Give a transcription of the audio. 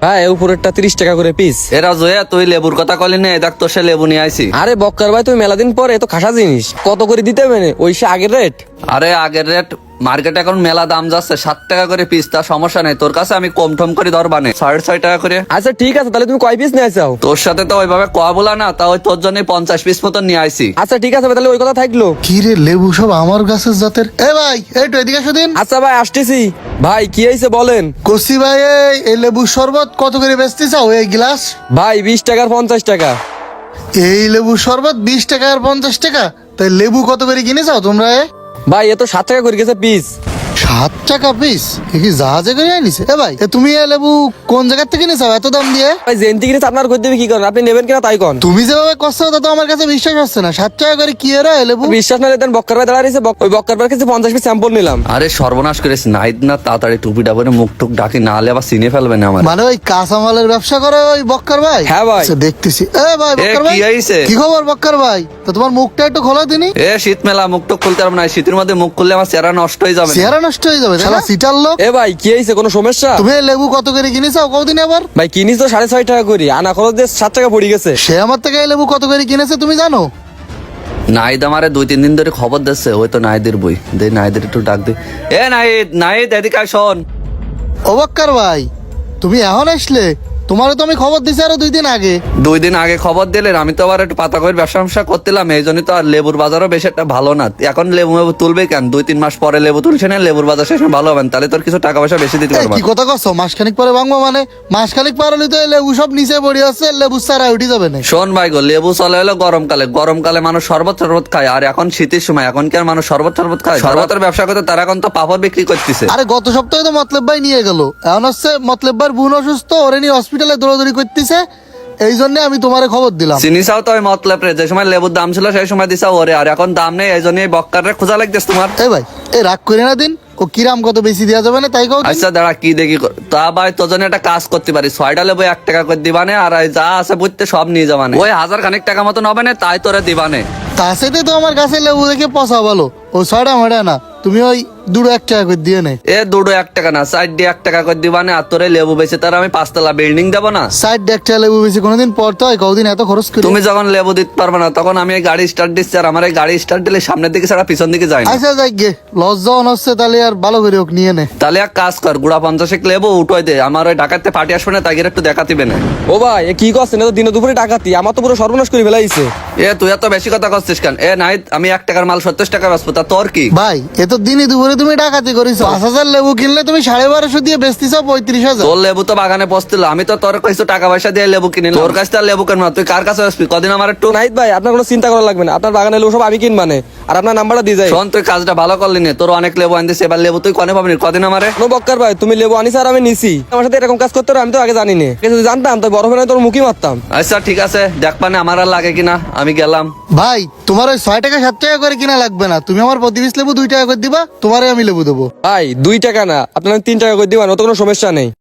ভাই উপরেরটা 30 টাকা করে পিস। এরা জয়া তুই লেবুর কথা কলি না, দেখ তোর সে লেবু নিয়ে আইছি। আরে বক্কার ভাই তুমি মেলা দিন পরে এত খাসা জিনিস কত করে দিতে হবে? ওই সে আগের রেট। আরে আগের রেট মার্কেটে এখন মেলা দাম যাচ্ছে, 7 টাকা করে পিস, তা সমস্যা নেই। তোর কাছে আমি কম টম করে ধরবানে 6.5 টাকা করে। আচ্ছা ঠিক আছে, তাহলে তুমি কয় পিস নিয়ে আসাও? তোর সাথে তো ওইভাবে কয়া বলা না, তা ওই তোর জন্য 50 পিস মতন নিয়ে আইছি। আচ্ছা ঠিক আছে ভাই, তাহলে ওই কথা থাকলো। কি রে, লেবু সব আমার গাছের জাতের? এ ভাই একটু এদিকে আসো দিন। আচ্ছা ভাই আসতেছি। ভাই কি হয়েছে বলেন? কসি ভাই, এই লেবুর শরবত কত করে বেচতে চাও এই গ্লাস? ভাই 20 টাকার 50 টাকা। এই লেবুর শরবত 20 টাকা আর 50 টাকা? তাই লেবু কত করে কিনে চাও তোমরা? ভাই এ তো 7 টাকা করে গেছে পিস। 7 টাকা পিস? এ কি জাহাজে করে আনিছে? এ ভাই তুমি এই লেবু কোন জায়গা থেকে কিনে চাও এত দাম দিয়ে? ভাই জেন্টি কিনে আপনার করে দেবে কি করেন? আপনি নেবেন কিনা তাই কোন। তুমি যেভাবে করছো তা তো আমার কাছে বিশ্বাস হচ্ছে না। 7 টাকা করে কি এরা এই লেবু? বিশ্বাস না দেন বক্কার ভাই দাঁড়িয়েছে, ওই বক্কার ভাইয়ের কাছে 50 পিস স্যাম্পল নিলাম। আরে সর্বনাশ করেছ নাইদ না, তাড়াতাড়ি টুপিটা পরে মুখ টুক ডাকি, না হলে আবার চিনে ফেলবে না আমার। মানে ওই কাঁচামালের ব্যবসা করে ওই বক্কর ভাই? হ্যাঁ ভাই। আচ্ছা, দেখতেছি। এ ভাই এ বক্কর ভাই, কি হইছে? কি খবর বক্কর ভাই? তো তোমার মুখটা একটু খোলা দিনি। এ শীত মেলা, মুখ টুক খুলতে পারবো না, শীতের মধ্যে মুখ খুললে আমার চেহারা নষ্ট হয়ে যাবে। চেহারা নষ্ট হয়ে যাবে শালা সিটার লোক। এ ভাই কি হয়েছে, কোনো সমস্যা? তুমি এই লেবু কত করে কিনেছো কতদিন আবার? ভাই কিনিস তো 6.5 টাকা করি, আনা খরচ দিয়ে 7 টাকা পড়ে গেছে। সে আমার থেকে এই লেবু কত করে কিনেছে তুমি জানো? নাইদ আমারে 2-3 দিন ধরে খবর দিচ্ছে, ওই তো নাইদের বই দে, নাইদের একটু ডাক দে। এ নাইদ, নাইদ এদিকে আয়, শোন। ও বক্কর ভাই, তুমি এখন আসলে? তোমারও তো আমি খবর দিছি আরো 2 দিন আগে। 2 দিন আগে খবর দিলেন, আমি তো আবার একটু পাতা করে ব্যবসা করতেলাম, এই জন্য তো আর লেবুর বাজারও বেশ একটা ভালো না। এখন লেবু মেবু তুলবে কেন? 2-3 মাস পরে লেবু তুলছে না, লেবুর বাজার শেষ ভালো হবে না, তাহলে তোর কিছু টাকা পয়সা বেশি দিতে এই, পারবা। কি কথা কচ্ছ? মাসখানিক পরে ভাঙবো মানে? মাসখানিক পার হলে তো এই লেবু সব নিচে পড়ে আছে, লেবু সারা উঠে যাবে না। শোন ভাই গো, লেবু চলে হলো গরমকালে, গরমকালে মানুষ শরবত খায়, আর এখন শীতের সময়, এখন কি আর মানুষ শরবত খায়? শরবতের ব্যবসা করতে তারা এখন তো পাপড় বিক্রি করতেছে। আরে গত সপ্তাহে তো মতলব ভাই নিয়ে গেল, এখন হচ্ছে মতলব ভাই বোন অসুস্থ, ওরে নিয়ে হসপিটালে দৌড়াদৌড়ি করতেছে, এই জন্য আমি তোমারে খবর দিলাম। চিনিসাও তো ওই মতলব রে, যে সময় লেবুর দাম ছিল সেই সময় দিছাও ওরে, আর এখন দাম নেই, এই জন্য এই বক্কারে খোঁজা লাগতেছে তোমার। এই ভাই, এই রাগ করে না দিন, ও কিরাম কত বেশি দেওয়া যাবে না তাই কও দিন। আচ্ছা দাঁড়া কি দেখি তা ভাই, তোর জন্য একটা কাজ করতে পারি, 6টা লেবু 1 টাকা করে দিবানে, আর এই যা আছে বুঝতে সব নিয়ে যাবানে, ওই 1000 খানিক টাকা মতন হবে না, তাই তোরে দিবানে। তা সেটা তো আমার কাছে লেবু দেখে পচা ভালো, ও 6টা মারা না, তুমি ওই 2-1 টাকা করে দিয়ে নে। এ 1 টাকা না, 1 টাকা করে দিবানে, আর তোরে লেবু বেচে তার আমি 5 তলা বিল্ডিং দেবো না। 1 টাকা লেবু বেশি কোনোদিন পড়তে হয়? কদিন এত খরচ করি? তুমি যখন লেবু দিতে পারবে না, তখন আমি এই গাড়ি স্টার্ট দিচ্ছি, আর আমার এই গাড়ি স্টার্ট দিলে সামনের দিকে ছাড়া পিছন দিকে যায় না। আচ্ছা যাই গে, লজ্জা হচ্ছে, তাহলে আর ভালো করে ওকে নিয়ে নে। তাহলে এক কাজ কর, গুড়া 50 লেবু উঠোয় দে, আমার ওই ডাকাতে পার্টি আসবে না, তাই একটু দেখাতিবে না। ও ভাই এ কি করছেন? এ তো দিনে দুপুরে ডাকাতি, আমার তো পুরো সর্বনাশ করে ফেলাইছে। এ তুই এত বেশি কথা করছিস কেন? এ নাই, আমি 1 টাকার মাল 70 টাকা বেচবো, তা তোর কি? ভাই এ তো দিনে দুপুরে তুমি ডাকাতি করেছো, 5,000 লেবু কিনলে তুমি 1250 দিয়ে বেচতেছো 35,000। তোর লেবু তো বাগানে পচছিল, আমি তো তোর কিছু টাকা পয়সা দিয়ে লেবু কিনি, তোর কাছ থেকে লেবু কেন? তুই কার কাছে আসবি কদিন? আমার একটু নাহিদ ভাই আপনার কোনো চিন্তা করা লাগবে না, আপনার বাগানে লেবু সব আমি কিনবানে, আর আপনার নাম্বারটা দিয়ে যাই। শোন, তুই কাজটা ভালো করলি না, তোর অনেক লেবু আনতেছে, এবার লেবু তুই কনে পাবি কদিন আমারে? নো বক্কার ভাই, তুমি লেবু আনিস আর আমি নিছি, আমার সাথে এরকম কাজ করতে হবে আমি তো আগে জানি না, যদি জানতাম তো বড় হয়ে তোর মুখই মারতাম। আচ্ছা ঠিক আছে, দেখ পানে আমার আর লাগে কিনা, আমি গেলাম। ভাই তোমার ওই 6 টাকা 7 টাকা করে কিনা লাগবে না, তুমি আমার প্রতি পিস লেবু 2 টাকা করে দিবা, তোমারে আমি লেবু দেবো। ভাই 2 টাকা না, আপনার 3 টাকা করে দিবেন, অত কোনো সমস্যা নেই।